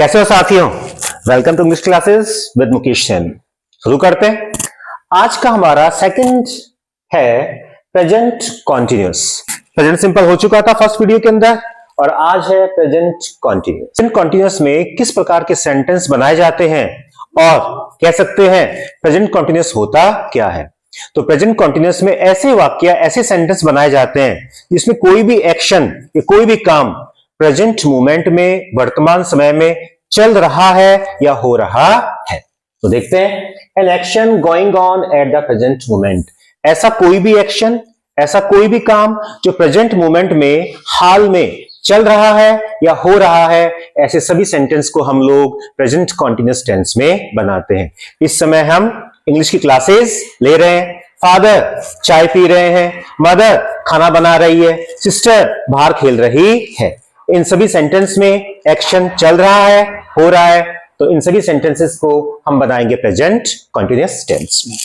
कैसे हो साथियों? Welcome to English classes with Mukesh Sain. शुरू करते हैं। आज का हमारा सेकंड है प्रेजेंट कॉन्टिन्यूअस। प्रेजेंट सिंपल हो चुका था फर्स्ट वीडियो के अंदर और आज है प्रेजेंट कॉन्टिन्यूअस। प्रेजेंट कॉन्टिन्यूअस में किस प्रकार के सेंटेंस बनाए जाते हैं और कह सकते हैं प्रेजेंट कॉन्टिन्यूअस होता क्या है। तो प्रेजेंट कॉन्टिन्यूअस में ऐसे वाक्य, ऐसे सेंटेंस बनाए जाते हैं जिसमें कोई भी एक्शन या कोई भी काम प्रेजेंट मोमेंट में, वर्तमान समय में चल रहा है या हो रहा है। तो देखते हैं, an action going on at the present moment. ऐसा कोई भी एक्शन, ऐसा कोई भी काम जो प्रेजेंट मोमेंट में, हाल में चल रहा है या हो रहा है, ऐसे सभी सेंटेंस को हम लोग प्रेजेंट कॉन्टिन्यूअस टेंस में बनाते हैं। इस समय हम इंग्लिश की क्लासेस ले रहे हैं। फादर चाय पी रहे हैं, मदर खाना बना रही है, सिस्टर बाहर खेल रही है। इन सभी सेंटेंस में एक्शन चल रहा है, हो रहा है, तो इन सभी सेंटेंसेस को हम बनाएंगे प्रेजेंट कॉन्टिन्यूअस टेंस में।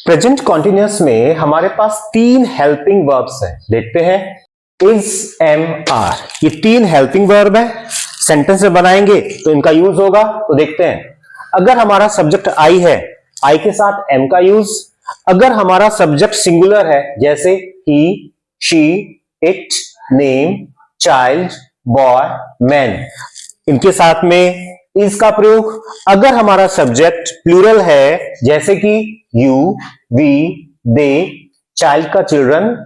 प्रेजेंट कॉन्टिन्यूअस में हमारे पास तीन हेल्पिंग वर्ब्स हैं। देखते हैं, इज, एम, आर, ये तीन हेल्पिंग वर्ब है। सेंटेंस में बनाएंगे तो इनका यूज होगा। तो देखते हैं, अगर हमारा सब्जेक्ट आई है, आई के साथ एम का यूज। अगर हमारा सब्जेक्ट सिंगुलर है, जैसे he, she, it, name, child, boy, man, इनके साथ में इज का प्रयोग। अगर हमारा सब्जेक्ट प्लूरल है, जैसे कि यू, वी, दे, चाइल्ड का चिल्ड्रन,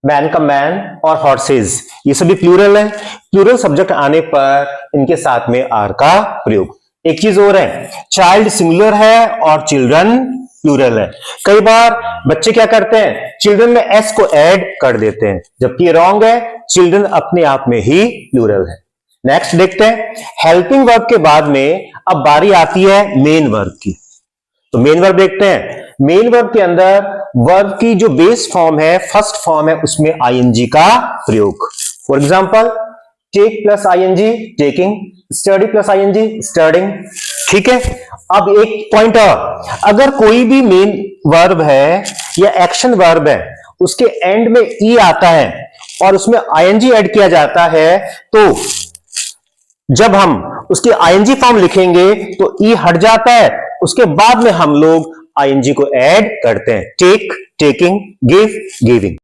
मैन का मैन और हॉर्सेस, ये सभी प्लूरल है। प्लूरल सब्जेक्ट आने पर इनके साथ में आर का प्रयोग। एक चीज और है, चाइल्ड सिंगुलर है और चिल्ड्रन प्लूरल है। कई बार बच्चे क्या करते हैं, चिल्ड्रन में एस को ऐड कर देते हैं, जबकि ये रॉन्ग है। चिल्ड्रन अपने आप में ही प्लूरल है। नेक्स्ट देखते हैं, हेल्पिंग वर्ब के बाद में अब बारी आती है मेन वर्ब की। तो मेन वर्ब देखते हैं। मेन वर्ब के अंदर वर्ब की जो बेस फॉर्म है, फर्स्ट फॉर्म है, उसमें आईएनजी का प्रयोग। For example, take plus ING taking, study plus ING studying. ठीक है। अब एक पॉइंट और, अगर कोई भी मेन वर्ब है या एक्शन वर्ब है, उसके एंड में ई आता है और उसमें आईएनजी ऐड किया जाता है, तो जब हम उसकी आईएनजी फॉर्म लिखेंगे तो ई हट जाता है, उसके बाद में हम लोग आईएनजी को ऐड करते हैं। Take, taking, give, giving.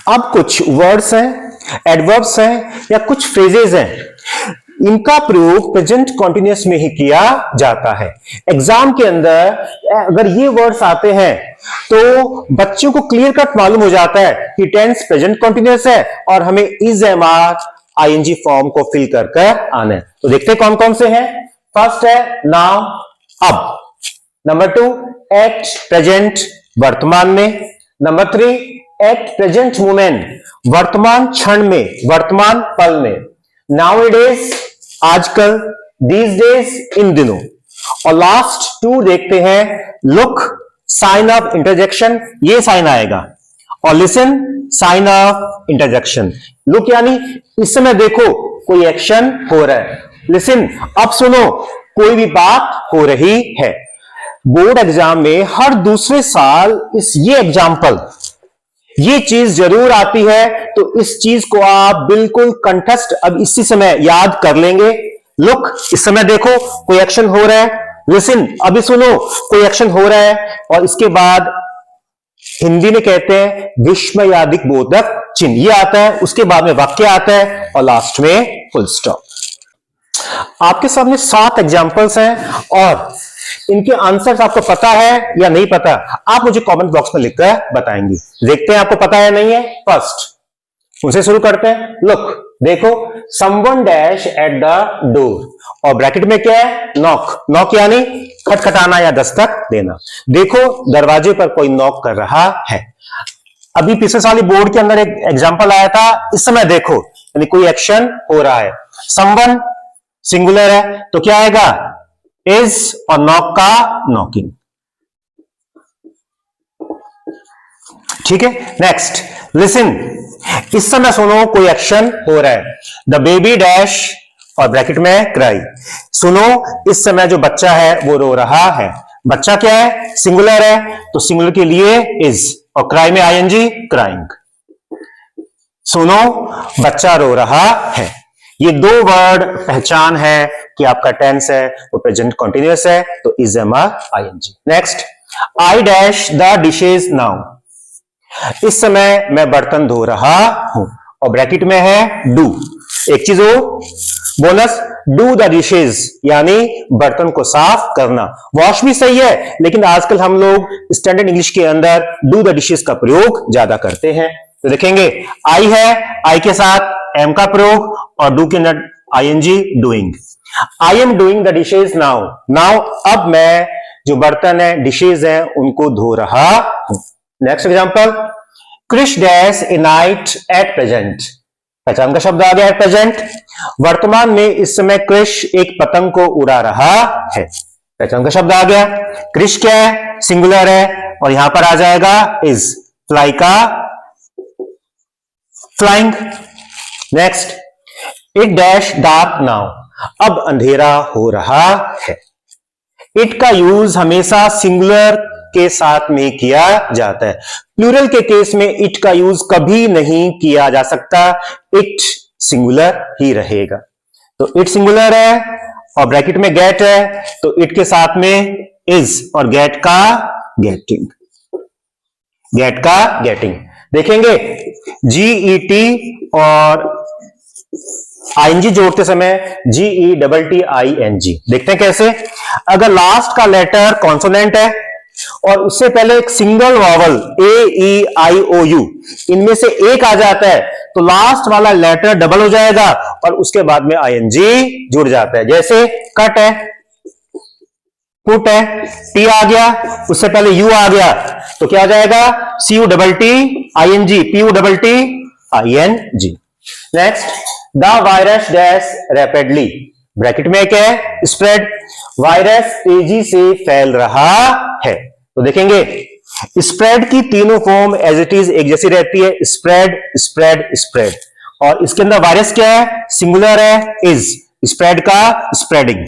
अब कुछ वर्ड्स हैं, एडवर्ब्स हैं या कुछ फ्रेजेस हैं, इनका प्रयोग प्रेजेंट कॉन्टिन्यूअस में ही किया जाता है। एग्जाम के अंदर अगर ये वर्ड्स आते हैं तो बच्चों को क्लियर कट मालूम हो जाता है कि टेंस प्रेजेंट कॉन्टिन्यूअस है और हमें is, am, are, ING form को फिल कर आना है। तो देखते हैं कौन कौन से हैं। फर्स्ट है नाउ, अब। नंबर टू, एट, प्रेजेंट, वर्तमान में। Number three, at present moment, वर्तमान क्षण में, वर्तमान पल में। नाउएडेज, आजकल। दीज डेज, इन दिनों। और लास्ट टू देखते हैं, लुक, साइन ऑफ इंटरजेक्शन, ये साइन आएगा, और listen, sign of interjection. Look यानी इस समय देखो कोई एक्शन हो रहा है। लिसन, अब सुनो कोई भी बात हो रही है। बोर्ड एग्जाम में हर दूसरे साल ये एग्जाम्पल, ये चीज जरूर आती है, तो इस चीज को आप बिल्कुल कंठस्थ अब इसी समय याद कर लेंगे। लुक, इस समय देखो कोई एक्शन हो रहा है। लिसन, अभी सुनो कोई एक्शन हो रहा है। और इसके बाद हिंदी में कहते हैं विस्मयादिक बोधक चिन्ह, ये आता है, उसके बाद में वाक्य आता है और लास्ट में फुल स्टॉप। आपके सामने 7 एग्जाम्पल्स हैं और इनके आंसर्स आपको पता है या नहीं पता, आप मुझे कमेंट बॉक्स में लिखकर बताएंगे। देखते हैं आपको पता है नहीं है। फर्स्ट उनसे शुरू करते हैं। लुक, देखो, someone dash at the door, और ब्रैकेट में क्या है, नॉक। नॉक यानी खटखटाना या दस्तक देना। देखो दरवाजे पर कोई नॉक कर रहा है। अभी पिछले साल बोर्ड के अंदर एक एग्जांपल आया था, इस समय देखो, यानी कोई एक्शन हो रहा है। समवन सिंगुलर है तो क्या आएगा, इज, और नॉक का नॉकिंग। ठीक है। नेक्स्ट, लिसन, इस समय सुनो कोई एक्शन हो रहा है। द बेबी डैश, और ब्रैकेट में क्राई। सुनो इस समय जो बच्चा है वो रो रहा है। बच्चा क्या है, सिंगुलर है, तो सिंगुलर के लिए इज, और क्राई में आईएनजी, क्राइंग। सुनो बच्चा रो रहा है। ये दो वर्ड पहचान है कि आपका टेंस है वो प्रेजेंट कंटिन्यूअस है, तो is am ING. Next, I dash the dishes now. इस समय मैं बर्तन धो रहा हूं और ब्रैकेट में है डू। एक चीज हो बोनस, डू द डिशेज यानी बर्तन को साफ करना। वॉश भी सही है, लेकिन आजकल हम लोग स्टैंडर्ड इंग्लिश के अंदर डू द डिशेज का प्रयोग ज्यादा करते हैं। तो देखेंगे आई है, आई के साथ एम का प्रयोग और डू के अंदर ING doing. I am doing the dishes now. Now अब मैं जो बर्तन है डिशेज है उनको धो रहा हूं। Next example, Krish dash a knight at present. पहचान का शब्द आ गया है प्रेजेंट। वर्तमान में इस समय क्रिश एक पतंग को उड़ा रहा है। पहचान का शब्द आ गया। क्रिश क्या है? सिंगुलर है और यहां पर आ जाएगा इज, फ्लाई का flying. Next, it dash dark now. अब अंधेरा हो रहा है। इट का यूज हमेशा सिंगुलर के साथ में किया जाता है। प्लूरल के केस में इट का यूज कभी नहीं किया जा सकता, इट सिंगुलर ही रहेगा। तो इट सिंगुलर है और ब्रैकेट में गेट है, तो इट के साथ में इज और गेट का गेटिंग, गेट का गेटिंग। देखेंगे जीईटी और आईएनजी जोड़ते समय GETTING। देखते हैं कैसे। अगर लास्ट का लेटर कॉन्सोनेंट है और उससे पहले एक सिंगल वॉवल AEIOU इनमें से एक आ जाता है तो लास्ट वाला लेटर डबल हो जाएगा और उसके बाद में आईएनजी जुड़ जाता है। जैसे कट है, पुट है, टी आ गया, उससे पहले यू आ गया तो क्या आ जाएगा? CUTTING, PUTTING। Next, the virus dash rapidly. Bracket में क्या है? स्प्रेड। वायरस तेजी से फैल रहा है। तो देखेंगे स्प्रेड की तीनों फॉर्म एज इट इज एक जैसी रहती है, स्प्रेड स्प्रेड स्प्रेड। और इसके अंदर वायरस क्या है? सिंगुलर है, इज। स्प्रेड का स्प्रेडिंग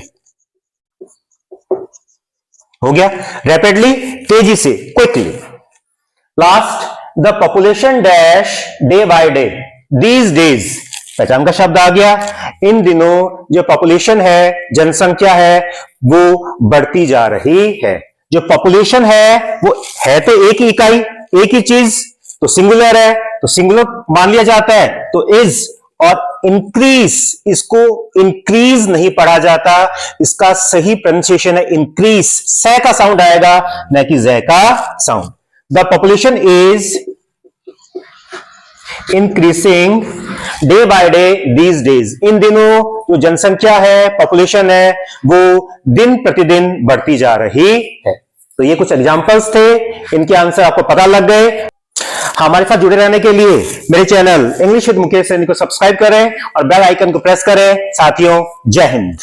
हो गया। रैपिडली तेजी से, quickly. Last, the population dash day by day, these days. पहचान का शब्द आ गया। इन दिनों जो पॉपुलेशन है, जनसंख्या है, वो बढ़ती जा रही है। जो पॉपुलेशन है वो है तो एक ही इकाई, एक ही चीज, तो सिंगुलर है तो सिंगुलर मान लिया जाता है, तो इज। और इंक्रीज, इसको इंक्रीज नहीं पढ़ा जाता, इसका सही प्रोनाउंसिएशन है इंक्रीज। से का साउंड आएगा न कि जे का sound. The population is increasing day by day these days. इन दिनों जो जनसंख्या है, पॉपुलेशन है, वो दिन प्रतिदिन बढ़ती जा रही है। तो ये कुछ एग्जांपल्स थे, इनके आंसर आपको पता लग गए। हमारे साथ जुड़े रहने के लिए मेरे channel English with Mukesh Saini को सब्सक्राइब करें और बेल आइकन को प्रेस करें। साथियों, जय हिंद।